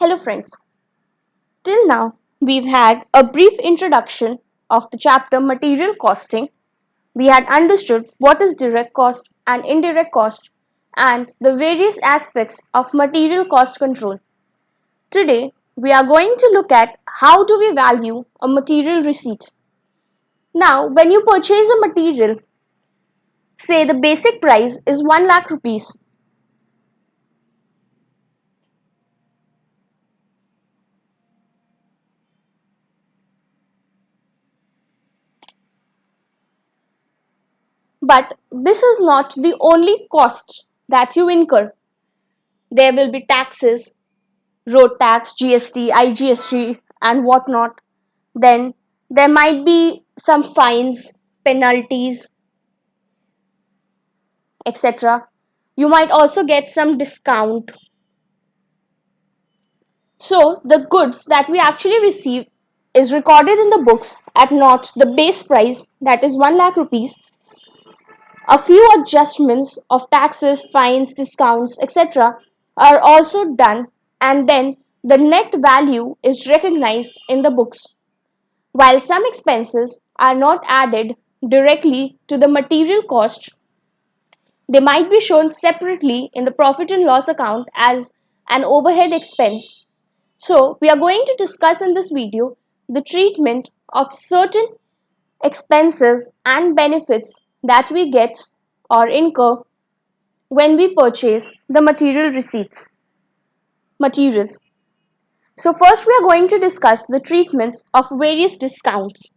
Hello friends, till now we've had a brief introduction of the chapter material costing. We had understood what is direct cost and indirect cost and the various aspects of material cost control. Today we are going to look at how do we value a material receipt. Now when you purchase a material, say the basic price is 1 lakh rupees. But this is not the only cost that you incur. There will be taxes, road tax, GST, IGST, and whatnot. Then there might be some fines, penalties, etc. You might also get some discount. So the goods that we actually receive is recorded in the books at not the base price, that is 1 lakh rupees. A few adjustments of taxes, fines, discounts, etc. are also done, and then the net value is recognized in the books. While some expenses are not added directly to the material cost, they might be shown separately in the profit and loss account as an overhead expense. So, we are going to discuss in this video the treatment of certain expenses and benefits that we get or incur when we purchase the materials. So, first we are going to discuss the treatments of various discounts.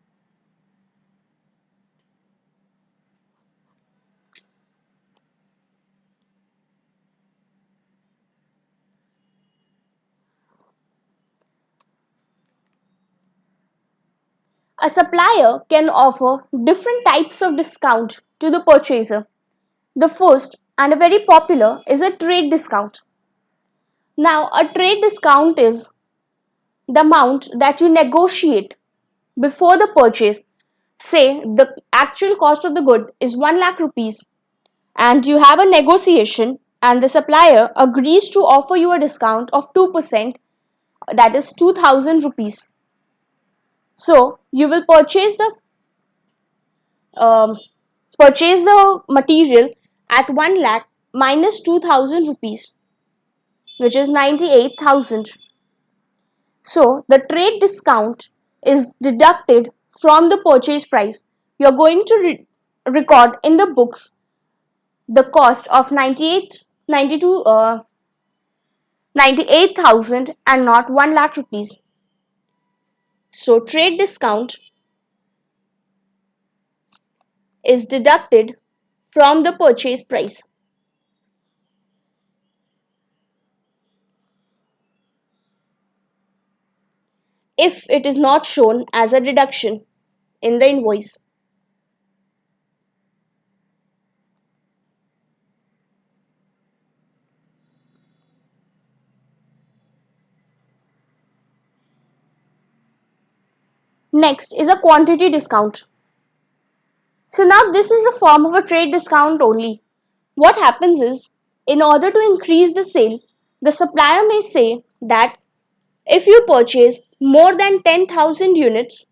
A supplier can offer different types of discount to the purchaser. The first and a very popular is a trade discount. Now, a trade discount is the amount that you negotiate before the purchase. Say the actual cost of the good is 1 lakh rupees and you have a negotiation and the supplier agrees to offer you a discount of 2%, that is 2000 rupees. So, you will um, purchase the material at 1 lakh minus 2000 rupees, which is 98,000. So the trade discount is deducted from the purchase price. You're going to record in the books the cost of 98,000 and not 1 lakh rupees. So trade discount is deducted from the purchase price. If it is not shown as a deduction in the invoice. Next is a quantity discount. So now this is a form of a trade discount only. What happens is, in order to increase the sale, the supplier may say that if you purchase more than 10,000 units,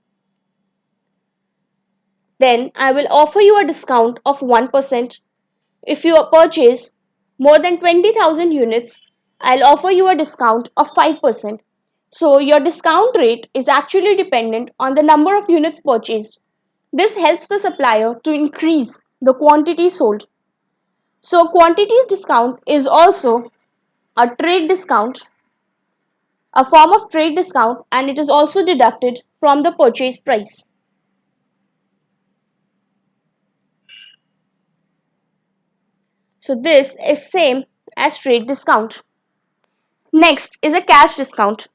then I will offer you a discount of 1%. If you purchase more than 20,000 units, I'll offer you a discount of 5%. So your discount rate is actually dependent on the number of units purchased. This helps the supplier to increase the quantity sold. So quantity discount is also a trade discount, a form of trade discount, and it is also deducted from the purchase price. So this is same as trade discount. Next is a cash discount.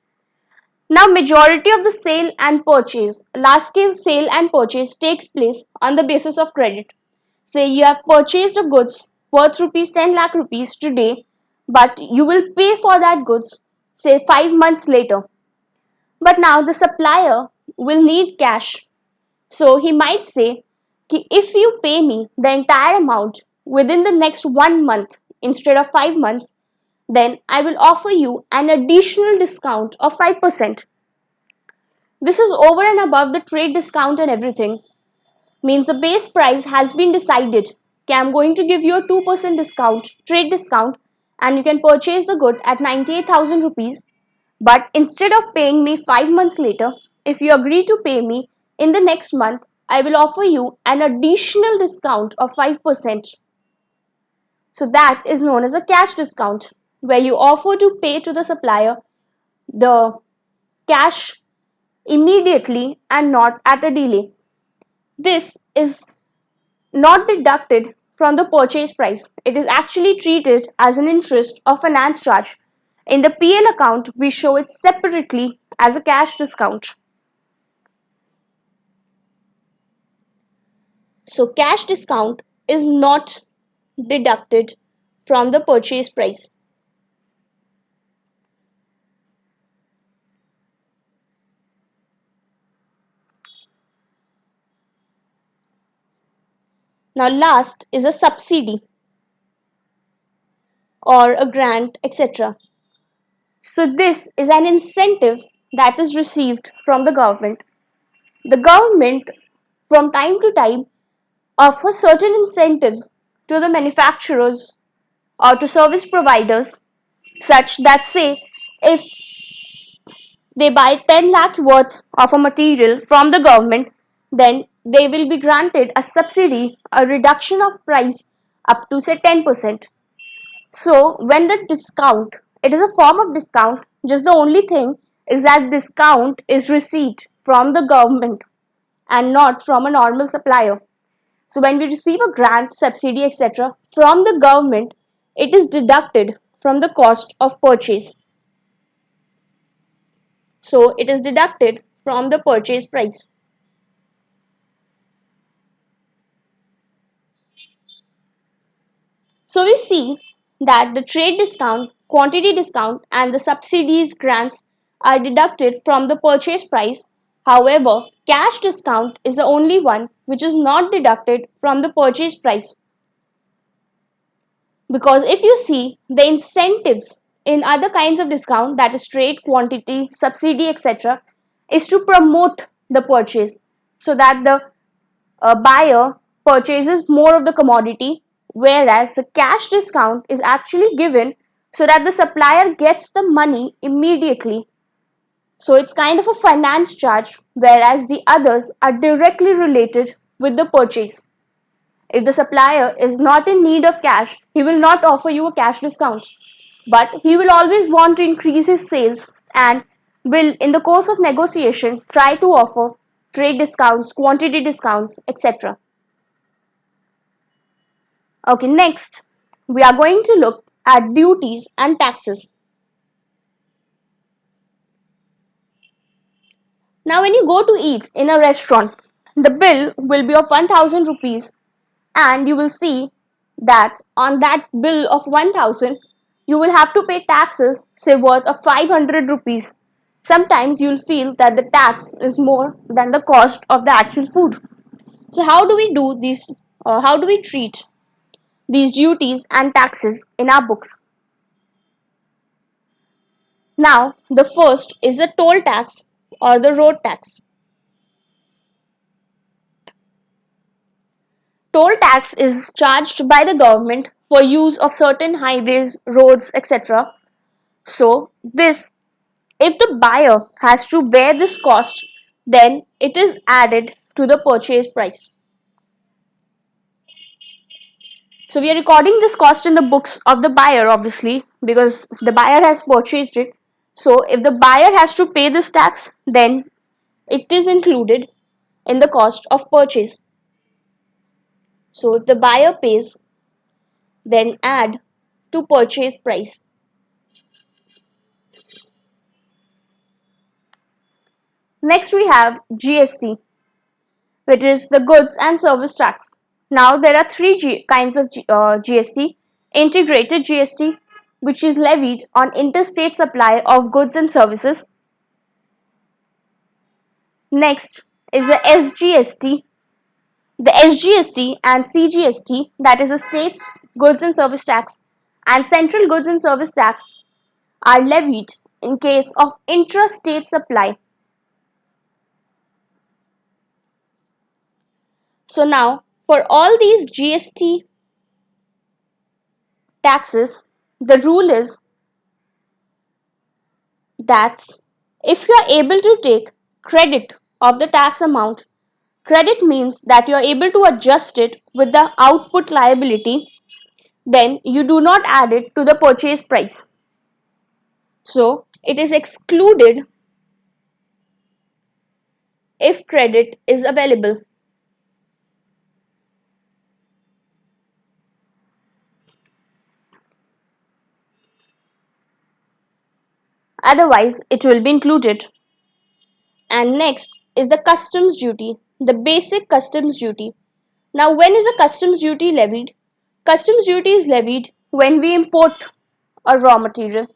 Now majority of the sale and purchase, large scale sale and purchase takes place on the basis of credit. Say you have purchased a goods worth rupees 10 lakh rupees today, but you will pay for that goods say 5 months later. But now the supplier will need cash. So he might say, if you pay me the entire amount within the next 1 month instead of 5 months, then I will offer you an additional discount of 5%. This is over and above the trade discount and everything. Means the base price has been decided. Okay, I'm going to give you a 2% discount, trade discount, and you can purchase the good at 98,000 rupees. But instead of paying me 5 months later, if you agree to pay me in the next month, I will offer you an additional discount of 5%. So that is known as a cash discount, where you offer to pay to the supplier the cash immediately and not at a delay. This is not deducted from the purchase price. It is actually treated as an interest or finance charge. In the PL account, we show it separately as a cash discount. So cash discount is not deducted from the purchase price. Now last is a subsidy or a grant, etc. So this is an incentive that is received from the government. The government from time to time offers certain incentives to the manufacturers or to service providers, such that say if they buy 10 lakh worth of a material from the government, then they will be granted a subsidy, a reduction of price up to say 10%. So when the discount, it is a form of discount, just the only thing is that discount is received from the government and not from a normal supplier. So when we receive a grant, subsidy, etc. from the government, it is deducted from the cost of purchase. So it is deducted from the purchase price. So we see that the trade discount, quantity discount, and the subsidies grants are deducted from the purchase price. However, cash discount is the only one which is not deducted from the purchase price. Because if you see the incentives in other kinds of discount, that is trade, quantity, subsidy, etc., is to promote the purchase so that the buyer purchases more of the commodity, whereas the cash discount is actually given so that the supplier gets the money immediately. So it's kind of a finance charge, whereas the others are directly related with the purchase. If the supplier is not in need of cash, he will not offer you a cash discount. But he will always want to increase his sales and will, in the course of negotiation, try to offer trade discounts, quantity discounts, etc. Okay, next we are going to look at duties and taxes. Now, when you go to eat in a restaurant, the bill will be of 1000 rupees, and you will see that on that bill of 1000 you will have to pay taxes say worth of 500 rupees. Sometimes you'll feel that the tax is more than the cost of the actual food. So how do we do these, how do we treat these duties and taxes in our books? Now the first is the toll tax or the road tax. Toll tax is charged by the government for use of certain highways, roads, etc. So this, if the buyer has to bear this cost, then it is added to the purchase price. So we are recording this cost in the books of the buyer, obviously, because the buyer has purchased it. So if the buyer has to pay this tax, then it is included in the cost of purchase. So if the buyer pays, then add to purchase price. Next we have GST, which is the goods and service tax. Now there are three kinds of GST. Integrated GST, which is levied on interstate supply of goods and services. Next is the SGST. The SGST and CGST, that is a state's goods and service tax, and central goods and service tax are levied in case of intrastate supply. So now, for all these GST taxes, the rule is that if you are able to take credit of the tax amount, credit means that you are able to adjust it with the output liability, then you do not add it to the purchase price. So it is excluded if credit is available. Otherwise, it will be included. And next is the customs duty, the basic customs duty. Now, when is a customs duty levied? Customs duty is levied when we import a raw material.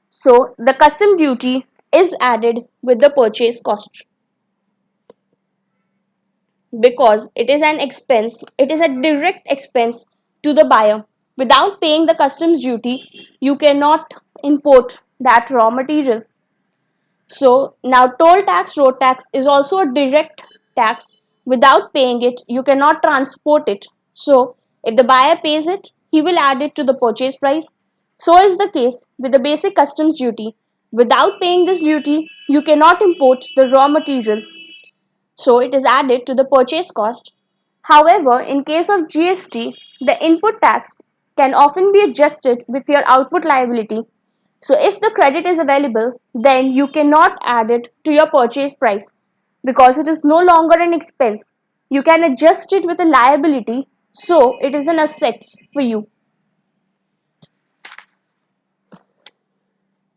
So, the custom duty is added with the purchase cost because it is an expense, it is a direct expense to the buyer. Without paying the customs duty, you cannot import that raw material. So now toll tax, road tax is also a direct tax. Without paying it, you cannot transport it. So if the buyer pays it, he will add it to the purchase price. So is the case with the basic customs duty. Without paying this duty, you cannot import the raw material. So it is added to the purchase cost. However, in case of GST, the input tax can often be adjusted with your output liability. So if the credit is available, then you cannot add it to your purchase price because it is no longer an expense. You can adjust it with a liability, so it is an asset for you.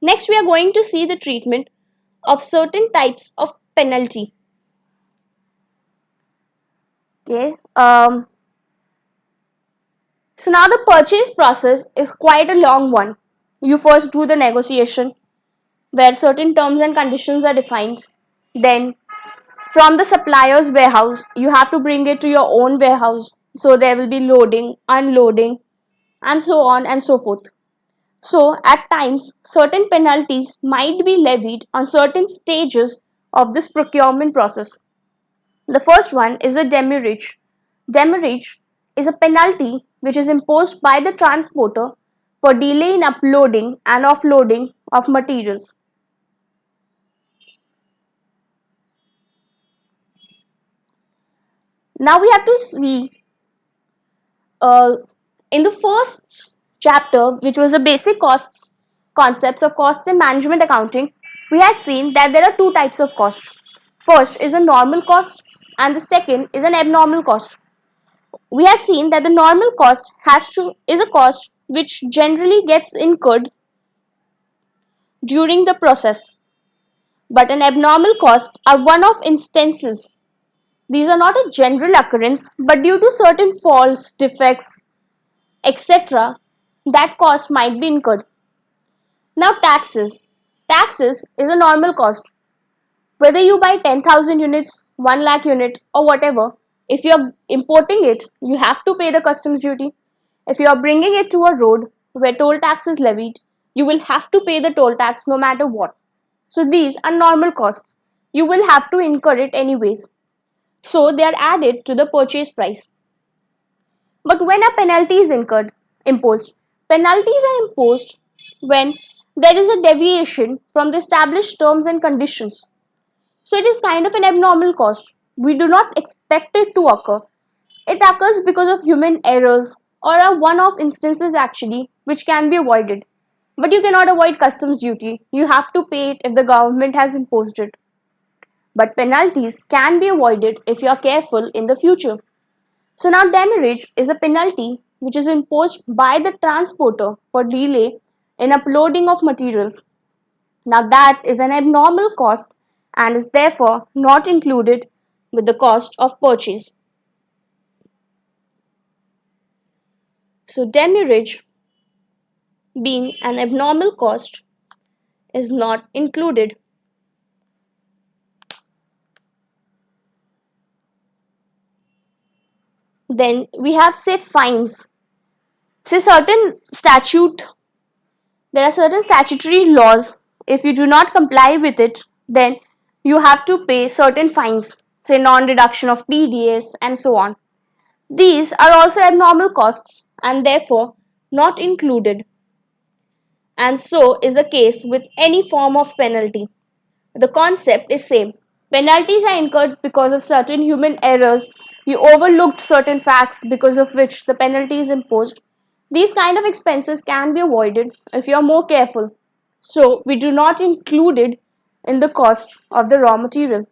Next, we are going to see the treatment of certain types of penalty. Okay. So now the purchase process is quite a long one. You first do the negotiation where certain terms and conditions are defined. Then from the supplier's warehouse, you have to bring it to your own warehouse. So there will be loading, unloading, and so on and so forth. So at times, certain penalties might be levied on certain stages of this procurement process. The first one is a demurrage. Demurrage is a penalty which is imposed by the transporter for delay in uploading and offloading of materials. Now we have to see uh, in the first chapter, which was the basic costs concepts of cost and management accounting, we had seen that there are two types of cost. First is a normal cost, and the second is an abnormal cost. We have seen that the normal cost is a cost which generally gets incurred during the process, but an abnormal cost are one-off instances. These are not a general occurrence, but due to certain faults, defects, etc., that cost might be incurred. Now taxes. Taxes is a normal cost. Whether you buy 10,000 units, 1 lakh unit or whatever, if you are importing it, you have to pay the customs duty. If you are bringing it to a road where toll tax is levied, you will have to pay the toll tax no matter what. So these are normal costs. You will have to incur it anyways. So they are added to the purchase price. But when a penalty is imposed, penalties are imposed when there is a deviation from the established terms and conditions. So it is kind of an abnormal cost. We do not expect it to occur. It occurs because of human errors or a one-off instances actually which can be avoided. But you cannot avoid customs duty. You have to pay it if the government has imposed it. But penalties can be avoided if you are careful in the future. So now demurrage is a penalty which is imposed by the transporter for delay in uploading of materials. Now that is an abnormal cost and is therefore not included with the cost of purchase. So demurrage being an abnormal cost is not included. Then we have say fines. Say there are certain statutory laws. If you do not comply with it, then you have to pay certain fines, say non-deduction of TDS and so on. These are also abnormal costs and therefore not included, and so is the case with any form of penalty. The concept is same. Penalties are incurred because of certain human errors. You overlooked certain facts because of which the penalty is imposed. These kind of expenses can be avoided if you are more careful. So we do not include it in the cost of the raw material.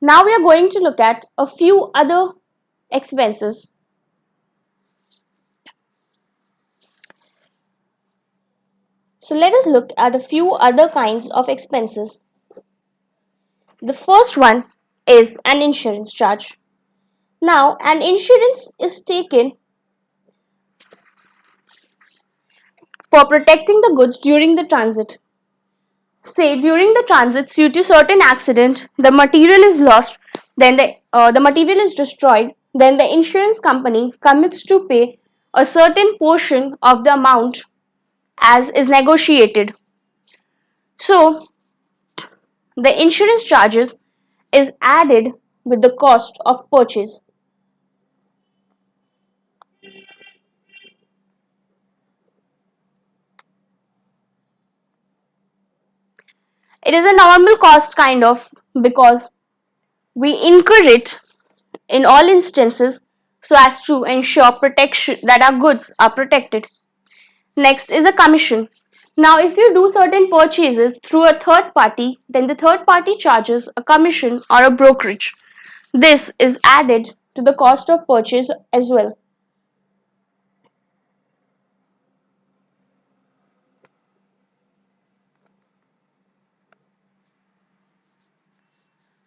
Now we are going to look at a few other expenses. So let us look at a few other kinds of expenses. The first one is an insurance charge. Now, an insurance is taken for protecting the goods during the transit. Say during the transit, due to certain accident, the material is lost, then the material is destroyed, then the insurance company commits to pay a certain portion of the amount as is negotiated. So, the insurance charges is added with the cost of purchase. It is a normal cost kind of because we incur it in all instances so as to ensure protection that our goods are protected. Next is a commission. Now, if you do certain purchases through a third party, then the third party charges a commission or a brokerage. This is added to the cost of purchase as well.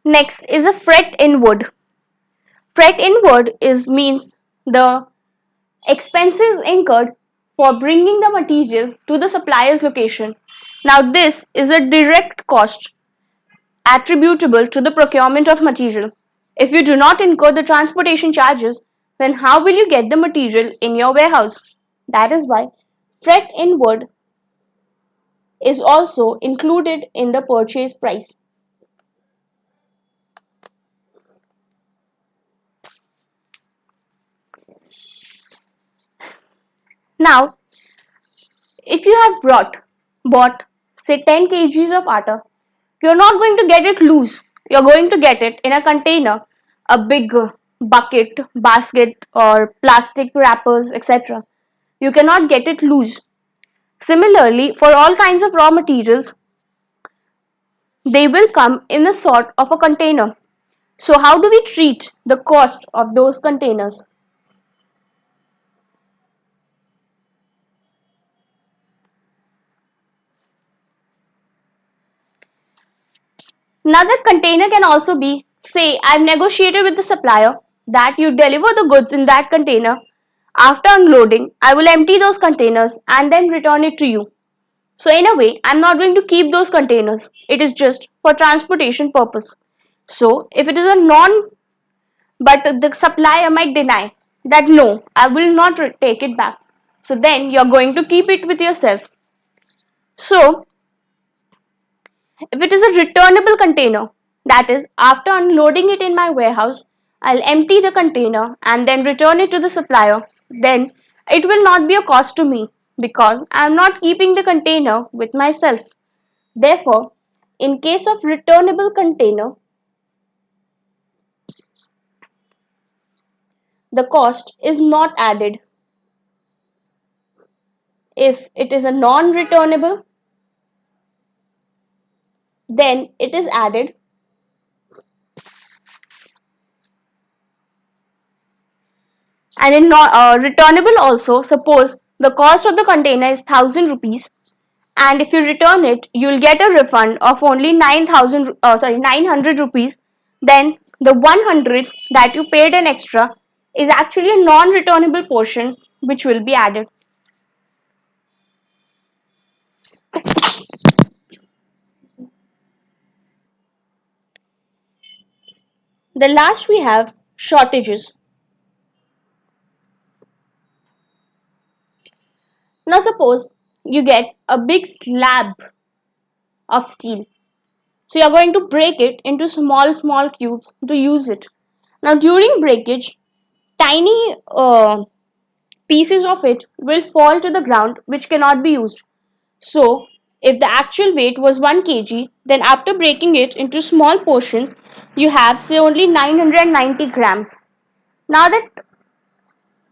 Next is a freight inward. Freight inward is means the expenses incurred for bringing the material to the supplier's location. Now, this is a direct cost attributable to the procurement of material. If you do not incur the transportation charges, then how will you get the material in your warehouse? That is why freight inward is also included in the purchase price. Now, if you have bought say 10 kgs of atta, you're not going to get it loose. You're going to get it in a container, a big bucket, basket, or plastic wrappers, etc. You cannot get it loose. Similarly, for all kinds of raw materials, they will come in a sort of a container. So, how do we treat the cost of those containers? Another container can also be, say, I've negotiated with the supplier that you deliver the goods in that container. After unloading, I will empty those containers and then return it to you. So, in a way, I'm not going to keep those containers. It is just for transportation purpose. So, if it is a non, but the supplier might deny that no, I will not take it back. So, then you're going to keep it with yourself. So, if it is a returnable container, that is, after unloading it in my warehouse, I'll empty the container and then return it to the supplier, then it will not be a cost to me because I am not keeping the container with myself. Therefore, in case of returnable container, the cost is not added. If it is a non-returnable, then it is added. And in returnable also, suppose the cost of the container is 1000 rupees, and if you return it, you'll get a refund of only 900 rupees. Then the 100 that you paid an extra is actually a non-returnable portion which will be added. The last we have shortages. Now suppose you get a big slab of steel. So you are going to break it into small cubes to use it. Now during breakage, tiny pieces of it will fall to the ground which cannot be used. So if the actual weight was 1 kg, then after breaking it into small portions, you have say only 990 grams. Now that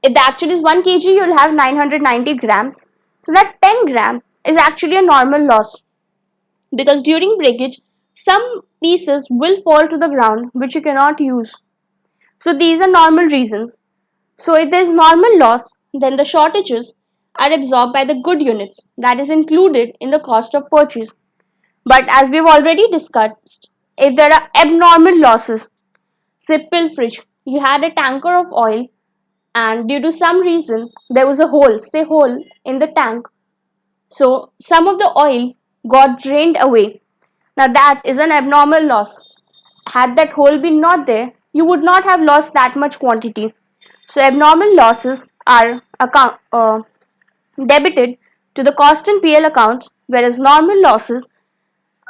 if the actual is 1 kg, you'll have 990 grams. So that 10 gram is actually a normal loss, because during breakage, some pieces will fall to the ground which you cannot use. So these are normal reasons. So if there is normal loss, then the shortages are absorbed by the good units, that is included in the cost of purchase. But as we've already discussed, if there are abnormal losses, say pilferage, you had a tanker of oil and due to some reason there was a hole, say hole in the tank, so some of the oil got drained away. Now that is an abnormal loss. Had that hole been not there, you would not have lost that much quantity. So abnormal losses are debited to the cost and PL account, whereas normal losses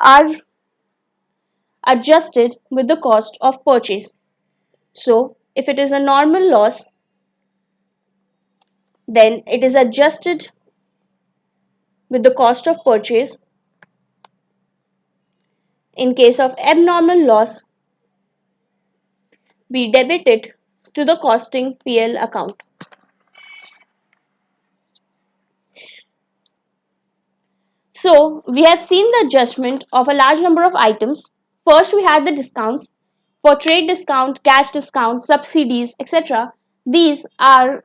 are adjusted with the cost of purchase. So if it is a normal loss, then it is adjusted with the cost of purchase. In case of abnormal loss, we debit it to the costing PL account. So we have seen the adjustment of a large number of items. First we had the discounts. For trade discount, cash discount, subsidies, etc. These are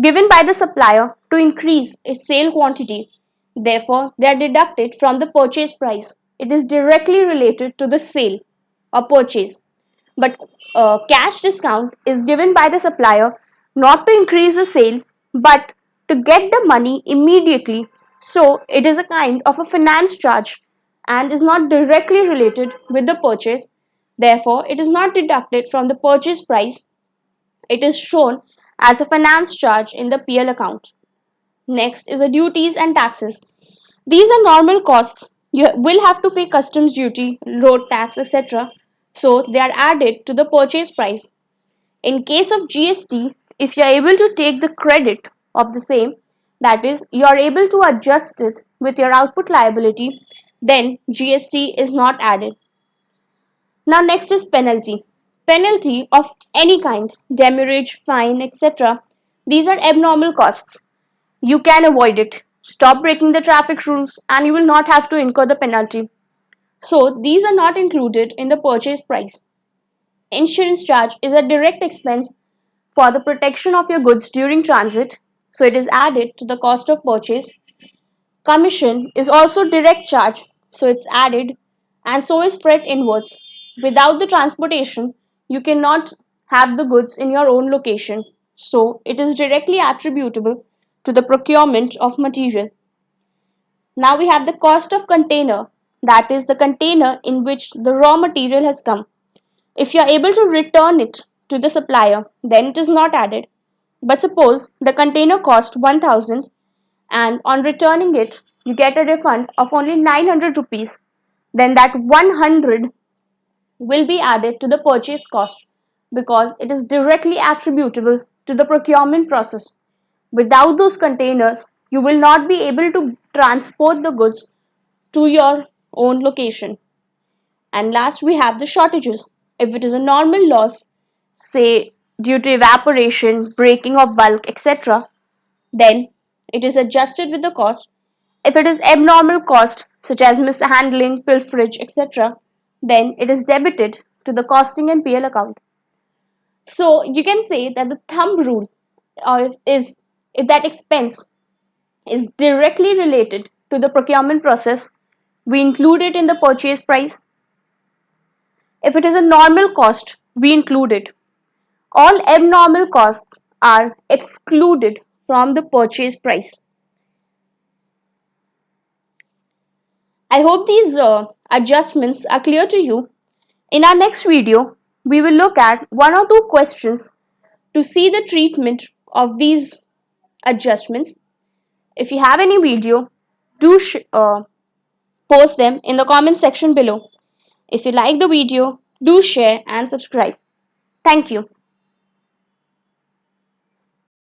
given by the supplier to increase its sale quantity. Therefore, they are deducted from the purchase price. It is directly related to the sale or purchase. But cash discount is given by the supplier not to increase the sale but to get the money immediately. So it is a kind of a finance charge and is not directly related with the purchase. Therefore, it is not deducted from the purchase price. It is shown as a finance charge in the PL account. Next is the duties and taxes. These are normal costs. You will have to pay customs duty, road tax, etc. So they are added to the purchase price. In case of GST, if you are able to take the credit of the same, that is, you are able to adjust it with your output liability, then GST is not added. Now next is penalty. Penalty of any kind, demurrage, fine, etc. These are abnormal costs. You can avoid it. Stop breaking the traffic rules and you will not have to incur the penalty. So these are not included in the purchase price. Insurance charge is a direct expense for the protection of your goods during transit, so it is added to the cost of purchase. Commission is also direct charge, so it's added, and so is freight inwards. Without the transportation, you cannot have the goods in your own location, so it is directly attributable to the procurement of material. Now we have the cost of container, that is the container in which the raw material has come. If you are able to return it to the supplier, then it is not added. But suppose the container cost 1000 and on returning it, you get a refund of only 900 rupees, then that 100 will be added to the purchase cost because it is directly attributable to the procurement process. Without those containers, you will not be able to transport the goods to your own location. And last, we have the shortages. If it is a normal loss, say due to evaporation, breaking of bulk, etc., then it is adjusted with the cost. If it is abnormal cost, such as mishandling, pilferage, etc., then it is debited to the costing and PL account. So you can say that the thumb rule is if that expense is directly related to the procurement process, we include it in the purchase price. If it is a normal cost, we include it. All abnormal costs are excluded from the purchase price. I hope these adjustments are clear to you. In our next video, we will look at one or two questions to see the treatment of these adjustments. If you have any video, do post them in the comment section below. If you like the video, do share and subscribe. Thank you.